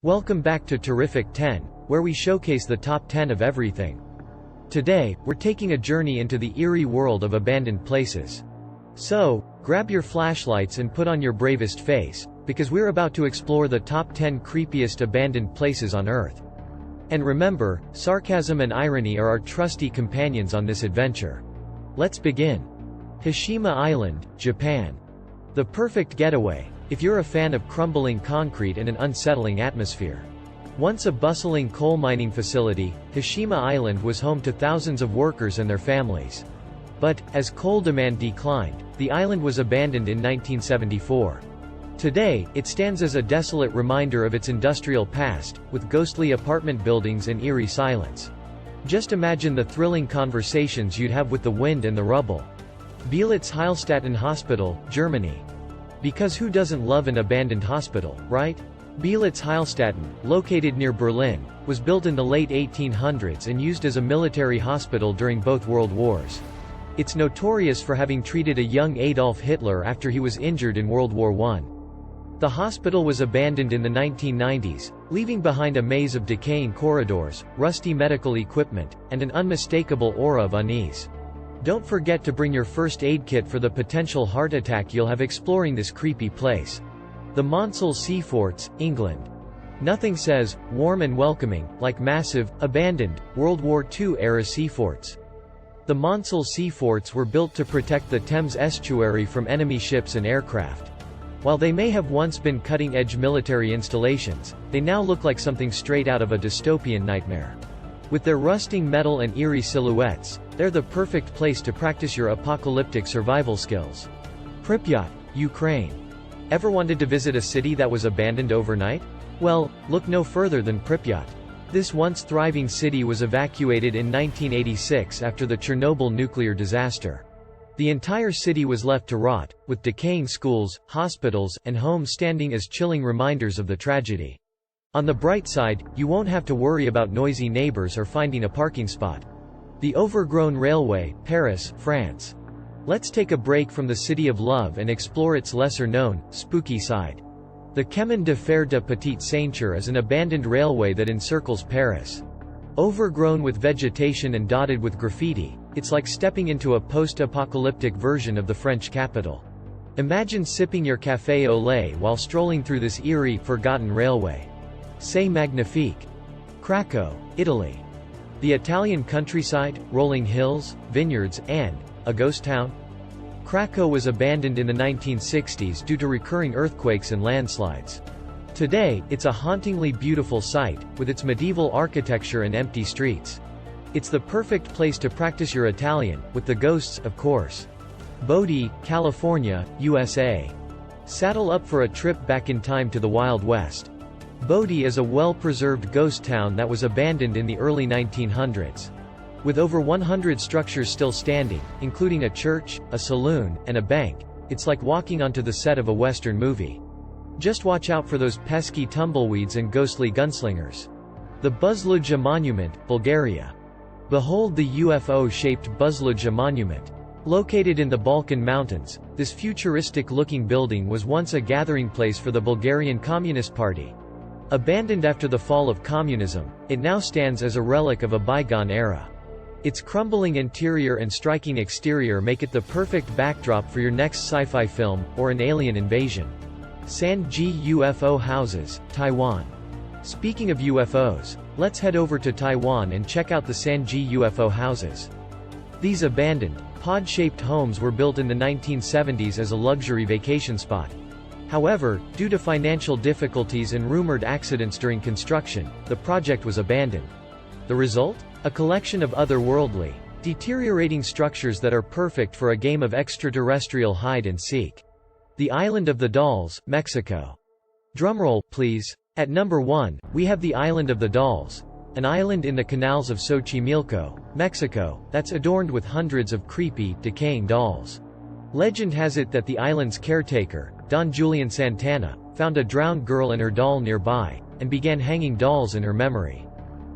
Welcome back to TerrificTen, where we showcase the top 10 of everything. Today, we're taking a journey into the eerie world of abandoned places. So, grab your flashlights and put on your bravest face, because we're about to explore the top 10 creepiest abandoned places on Earth. And remember, sarcasm and irony are our trusty companions on this adventure. Let's begin. Hashima Island, Japan. The perfect getaway, if you're a fan of crumbling concrete and an unsettling atmosphere. Once a bustling coal mining facility, Hashima Island was home to thousands of workers and their families. But, as coal demand declined, the island was abandoned in 1974. Today, it stands as a desolate reminder of its industrial past, with ghostly apartment buildings and eerie silence. Just imagine the thrilling conversations you'd have with the wind and the rubble. Bielitz-Heilstätten Hospital, Germany. Because who doesn't love an abandoned hospital, right? Bielitz-Heilstätten, located near Berlin, was built in the late 1800s and used as a military hospital during both World Wars. It's notorious for having treated a young Adolf Hitler after he was injured in World War I. The hospital was abandoned in the 1990s, leaving behind a maze of decaying corridors, rusty medical equipment, and an unmistakable aura of unease. Don't forget to bring your first aid kit for the potential heart attack you'll have exploring this creepy place. The Monroe Seaforts, England. Nothing says warm and welcoming like massive, abandoned, World War II-era seaforts. The Monroe Seaforts were built to protect the Thames estuary from enemy ships and aircraft. While they may have once been cutting-edge military installations, they now look like something straight out of a dystopian nightmare. With their rusting metal and eerie silhouettes, they're the perfect place to practice your apocalyptic survival skills. Pripyat, Ukraine. Ever wanted to visit a city that was abandoned overnight? Well, look no further than Pripyat. This once thriving city was evacuated in 1986 after the Chernobyl nuclear disaster. The entire city was left to rot, with decaying schools, hospitals, and homes standing as chilling reminders of the tragedy. On the bright side, you won't have to worry about noisy neighbors or finding a parking spot. The Overgrown Railway, Paris, France. Let's take a break from the city of love and explore its lesser-known, spooky side. The Chemin de Fer de Petite Ceinture is an abandoned railway that encircles Paris. Overgrown with vegetation and dotted with graffiti, it's like stepping into a post-apocalyptic version of the French capital. Imagine sipping your café au lait while strolling through this eerie, forgotten railway. C'est magnifique. Krakow, Italy. The Italian countryside, rolling hills, vineyards, and a ghost town? Krakow was abandoned in the 1960s due to recurring earthquakes and landslides. Today, it's a hauntingly beautiful site, with its medieval architecture and empty streets. It's the perfect place to practice your Italian, with the ghosts, of course. Bodhi, California, USA. Saddle up for a trip back in time to the Wild West. Bodhi is a well-preserved ghost town that was abandoned in the early 1900s. With over 100 structures still standing, including a church, a saloon, and a bank, it's like walking onto the set of a Western movie. Just watch out for those pesky tumbleweeds and ghostly gunslingers. The Buzzlaja Monument, Bulgaria. Behold the UFO-shaped Buzzlaja Monument. Located in the Balkan Mountains, this futuristic-looking building was once a gathering place for the Bulgarian Communist Party. Abandoned after the fall of communism, it now stands as a relic of a bygone era. Its crumbling interior and striking exterior make it the perfect backdrop for your next sci-fi film, or an alien invasion. Sanji UFO Houses, Taiwan. Speaking of UFOs, let's head over to Taiwan and check out the Sanji UFO houses. These abandoned, pod-shaped homes were built in the 1970s as a luxury vacation spot. However, due to financial difficulties and rumored accidents during construction, the project was abandoned. The result? A collection of otherworldly, deteriorating structures that are perfect for a game of extraterrestrial hide-and-seek. The Island of the Dolls, Mexico. Drumroll, please. At number 1, we have the Island of the Dolls, an island in the canals of Xochimilco, Mexico, that's adorned with hundreds of creepy, decaying dolls. Legend has it that the island's caretaker, Don Julian Santana, found a drowned girl and her doll nearby, and began hanging dolls in her memory.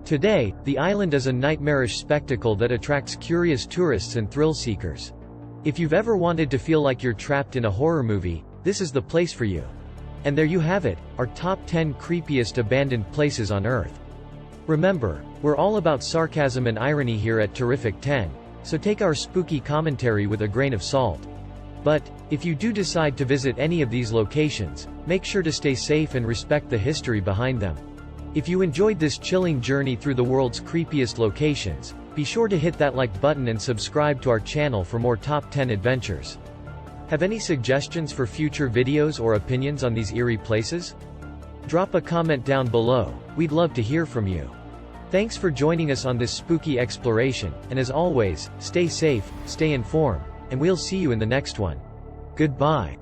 Today, the island is a nightmarish spectacle that attracts curious tourists and thrill-seekers. If you've ever wanted to feel like you're trapped in a horror movie, this is the place for you. And there you have it, our top 10 creepiest abandoned places on Earth. Remember, we're all about sarcasm and irony here at TerrificTen, so take our spooky commentary with a grain of salt. But, if you do decide to visit any of these locations, make sure to stay safe and respect the history behind them. If you enjoyed this chilling journey through the world's creepiest locations, be sure to hit that like button and subscribe to our channel for more top 10 adventures. Have any suggestions for future videos or opinions on these eerie places? Drop a comment down below, we'd love to hear from you. Thanks for joining us on this spooky exploration, and as always, stay safe, stay informed, and we'll see you in the next one. Goodbye.